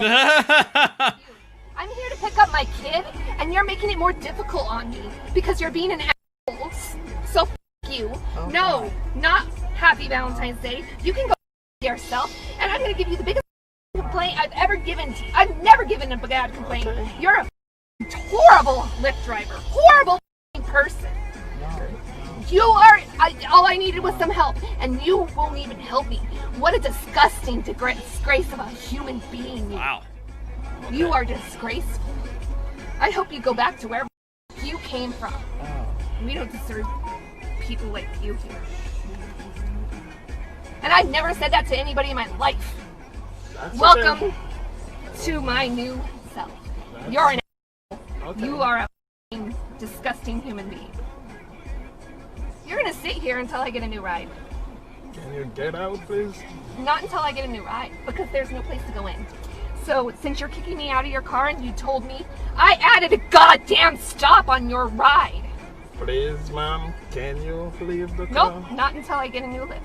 I'm here to pick up my kid, and you're making it more difficult on me because you're being an asshole. So f you. Oh, No, not Happy Valentine's Day. You can go f yourself, and I'm gonna give you the biggest complaint I've ever given to you. I've never given a bad complaint. Okay. You're a horrible Lyft driver. Horrible person. You are, all I needed was some help, and you won't even help me. What a disgusting disgrace of a human being. Wow. You are disgraceful. I hope you go back to where you came from. We don't deserve people like you here. And I've never said that to anybody in my life. That's Welcome okay. to my new self. That's- You're an Okay. You are a f***ing disgusting human being. You're gonna sit here until I get a new ride. Can you get out, please? Not until I get a new ride, because there's no place to go in. So, since you're kicking me out of your car and you told me, I added a goddamn stop on your ride. Please, ma'am, can you leave the car? Nope, not until I get a new lift.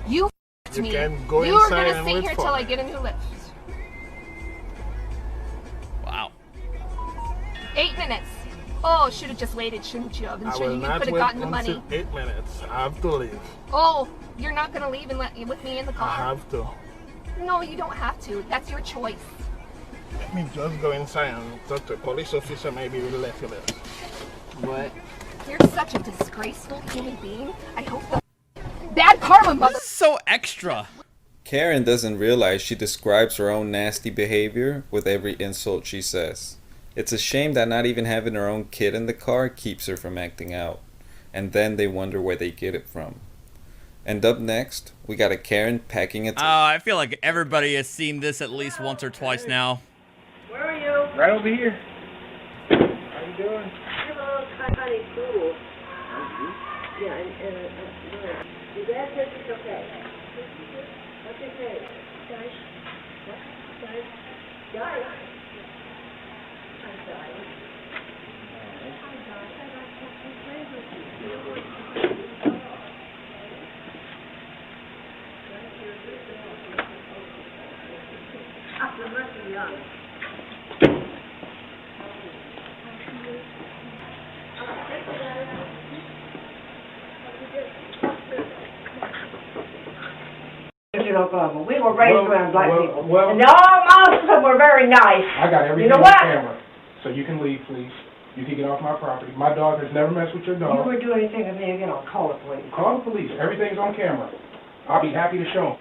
You f***ed You me. can go You're inside gonna and sit wait here for till me. I get a new lift. Wow. 8 minutes. Oh, should have just waited, shouldn't you have? And I sure will you not could have wait gotten the until money. 8 minutes. I have to leave. Oh, you're not gonna leave and with me in the I car? have to. No, you don't have to. That's your choice. Let me just go inside and talk to a police officer. Maybe we'll let you live. What? You're such a disgraceful human being. I hope the bad karma, mother. This is so extra. Karen doesn't realize she describes her own nasty behavior with every insult she says. It's a shame that not even having her own kid in the car keeps her from acting out. And then they wonder where they get it from. And up next, we got a Karen packing it. I feel like everybody has seen this at least once or twice now. Where are you? Right over here. How you doing? Hello, honey, cool. Yeah, and your dad says it's okay. What's his name? Guys. What? Guys. Guys. I'm sorry. Hi, Josh. I'd like to play with you. You're lucky young. We were raised around black people. well- And all most of them were very nice. I got everything You know on what? camera. So you can leave, please. You can get off my property. My dog has never messed with your You dog. were doing anything with me again, I'll call the police. Call the police. Everything's on camera. I'll be happy to show him.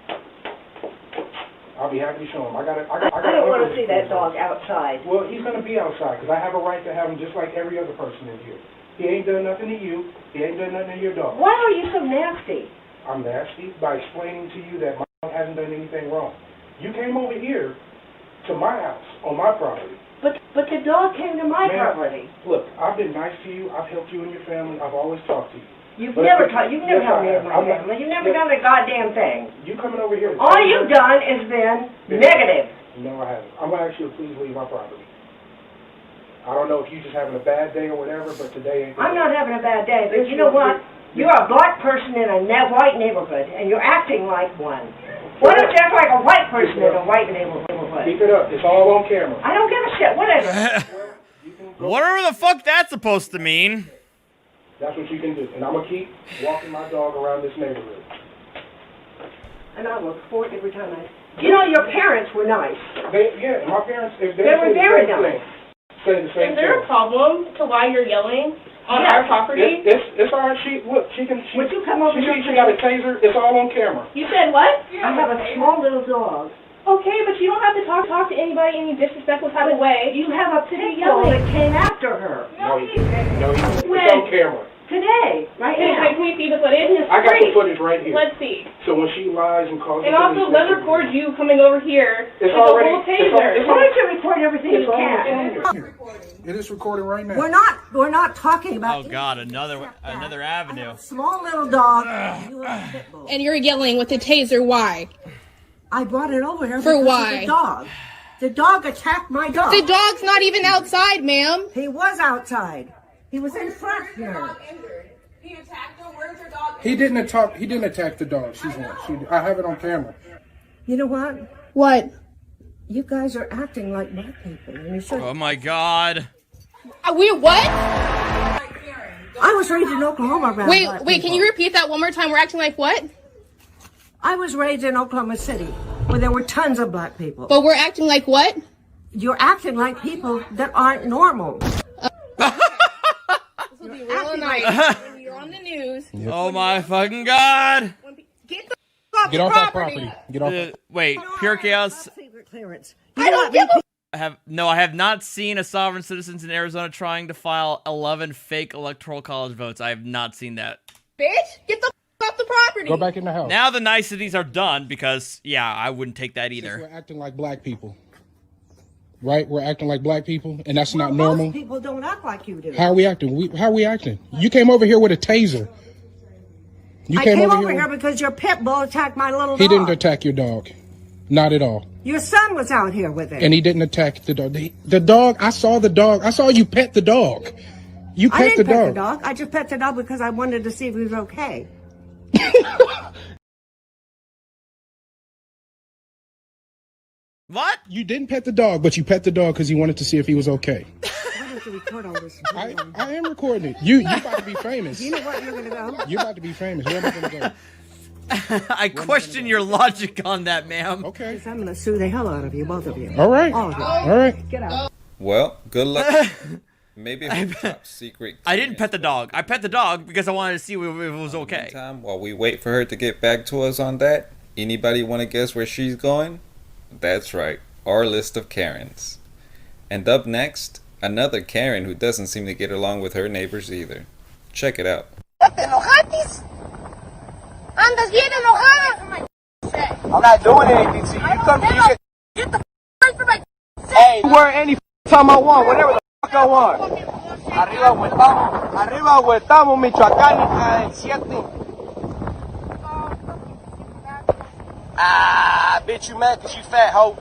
I'll be happy to show him. I don't want to see that dog outside. Well, he's going to be outside because I have a right to have him just like every other person in here. He ain't done nothing to you. He ain't done nothing to your dog. Why are you so nasty? I'm nasty by explaining to you that my dog hasn't done anything wrong. You came over here to my house on my property. But the dog came to my Ma'am, property. Look, I've been nice to you. I've helped you and your family. I've always talked to you. You've But- never Yes, helped me I with have. my I'm not- family. You've never done a goddamn thing. You coming over here? All you've done is been negative. No, I haven't. I'm gonna ask you to please leave my property. I don't know if you're just having a bad day or whatever, but today ain't. I'm not having a bad day, but Yes, you know you are. what? You're a black person in a white neighborhood, and you're acting like one. Why don't you act like a white person in a white neighborhood? Keep it up. It's all on camera. I don't give a shit. Whatever. Whatever the fuck that's supposed to mean. That's what you can do. And I'm gonna keep walking my dog around this neighborhood. And I look forward every time I... You know, your parents were nice. My parents, They were very nice. say the same Is there a thing. problem to why you're yelling on Yeah, our property? It's all right. Look, she can. Would you come over here? She got a taser. It's all on camera. You said what? I have a small little dog. Okay, but you don't have to talk to anybody any disrespectful type of way. You have a pit bull that came after her. No, it's When? on camera. Today, right now. Can we see the footage? I got the footage right here. Let's see. So when she lies and calls And the also, police, let's record you coming over here It's with already- a full taser. Why don't you record everything you It's can? It is recording right now. We're not talking about Oh God, another avenue. small little dog. And you're yelling with the taser, why? I brought it over here For because why? of the dog. The dog attacked my dog. The dog's not even outside, ma'am. He was outside. He was in front here. He didn't attack the dog. I have it on camera. You know what? What? You guys are acting like black people. And you should. Oh my God. We what? I was raised in Oklahoma around Wait, black can people. you repeat that one more time? We're acting like what? I was raised in Oklahoma City where there were tons of black people. But we're acting like what? You're acting like people that aren't normal. This will be real nice when you're on the news. Oh my fucking God. Get the off Get the off that property. property. Get off. Wait, pure chaos. Secret clearance. I don't give a I have not seen a sovereign citizens in Arizona trying to file 11 fake electoral college votes. I have not seen that. bitch. Get the off the property. Go back in the house. Now the niceties are done because, yeah, I wouldn't take that We're either. acting like black people. Right? We're acting like black people, and that's not Most normal. people don't act like you do. How are we acting? How are we acting? You came over here with a taser. I came over here because your pit bull attacked my little dog. He didn't attack your dog. Not at all. Your son was out here with it. And he didn't attack the dog. The dog, I saw the dog. I saw you pet the dog. You I pet the didn't pet the dog. dog. I just pet the dog because I wanted to see if he was okay. What? You didn't pet the dog, but you pet the dog because you wanted to see if he was okay. Why don't you record all this? I am recording it. You about to be famous. You know what? You're going to go. You're about to be famous. Where am I going to go? I question your logic on that, ma'am. Okay. I'm going to sue the hell out of you, both of you. All right. All of you. All right. Get out. Well, good luck. Maybe a top secret. I didn't pet the dog. I pet the dog because I wanted to see if it was okay. Meantime, while we wait for her to get back to us on that, anybody want to guess where she's going? That's right, our list of Karens. And up next, another Karen who doesn't seem to get along with her neighbors either. Check it out. ¿Enojatis? Andas bien enojada. I'm not doing anything to you. You come here, you can... Get the away from my Hey, wear any time I want, whatever the fuck I want. Arriba Huetamo, Michoacán, el 7. Ah, bitch, you mad cause you fat hoe.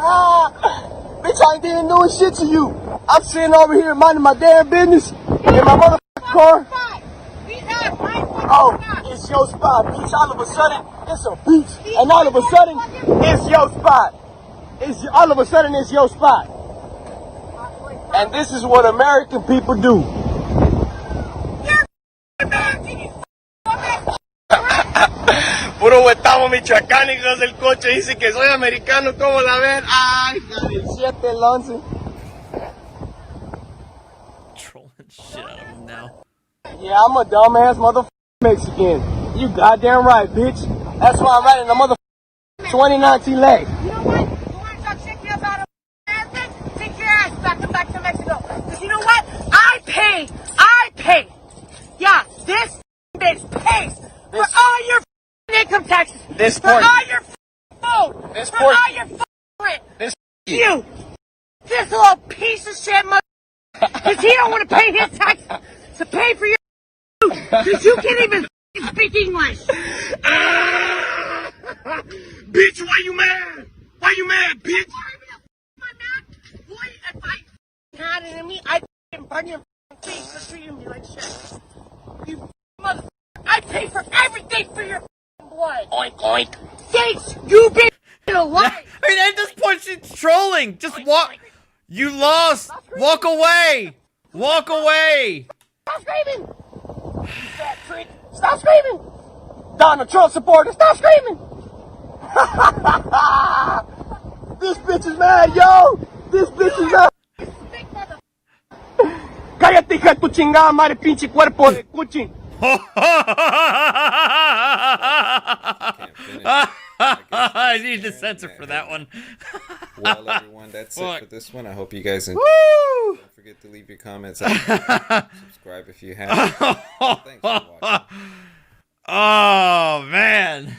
Bitch, I ain't even doing shit to you. I'm sitting over here minding my damn business in my motherfucking car. Oh, it's your spot, bitch. All of a sudden, it's a beach. And all of a sudden, it's your spot. All of a sudden, it's your spot. And this is what American people do. Puro huetamo michoacánicos del coche. Dice que soy americano. ¿Cómo la ven? Ay, del 7, el 11. Trolling shit out of him now. Yeah, I'm a dumbass motherfucking Mexican. You goddamn right, bitch. That's why I'm riding the motherfucking 2019 leg. You know what? You want to talk shit to us out of ass, bitch? Take your ass back to Mexico. Because you know what? I pay. Yeah, this bitch pays for all your income taxes. This for all your food. This for all your rent. This you. This little piece of shit mother. Because he don't want to pay his taxes to pay for your food. Because you can't even speak English. Bitch, why you mad? Why you mad, bitch? Boy, if I had it in me, I'd burn your face for treating me like shit. You mother, I pay for everything for your blood. Oink, oink. Thanks, you bitch, alive. I mean, at this point, she's trolling. Just walk. You lost. Walk away. Walk away. Stop screaming. You fat prick. Stop screaming. Donald Trump supporter, stop screaming. This bitch is mad, yo! This bitch is mad! Cállate, hija de tu chingada madre, pinche cuerpo de cuchi! I need to censor for that one. Well, everyone, that's it for this one. I hope you guys enjoyed. Woo! Don't forget to leave your comments. Subscribe if you haven't. Thanks for watching. Oh, man.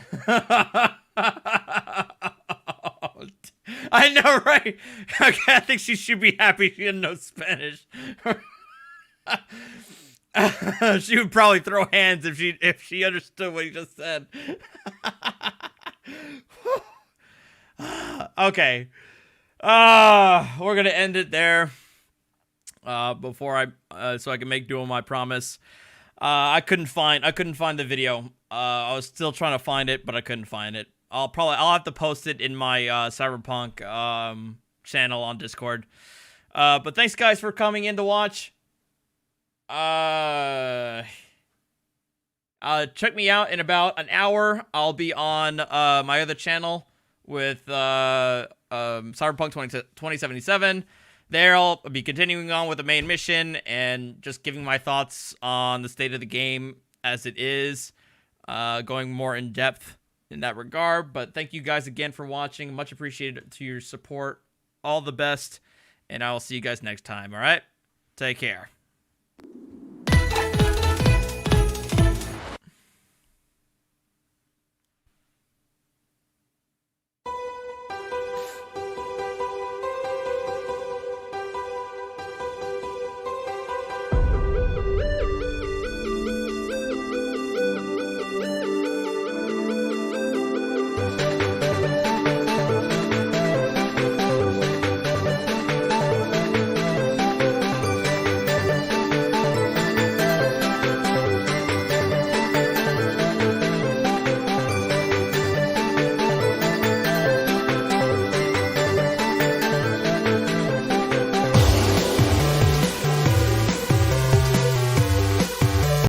I know, right? Okay, I think she should be happy she didn't know Spanish. She would probably throw hands if she understood what he just said. Okay. We're gonna end it there. Before so I can make do on my promise. I couldn't find the video. I was still trying to find it, but I couldn't find it. I'll have to post it in my Cyberpunk channel on Discord. But thanks guys for coming in to watch. Check me out in about an hour. I'll be on my other channel with Cyberpunk 2077. There I'll be continuing on with the main mission and just giving my thoughts on the state of the game as it is, going more in depth in that regard. But thank you guys again for watching. Much appreciated to your support. All the best, and I will see you guys next time. All right, take care.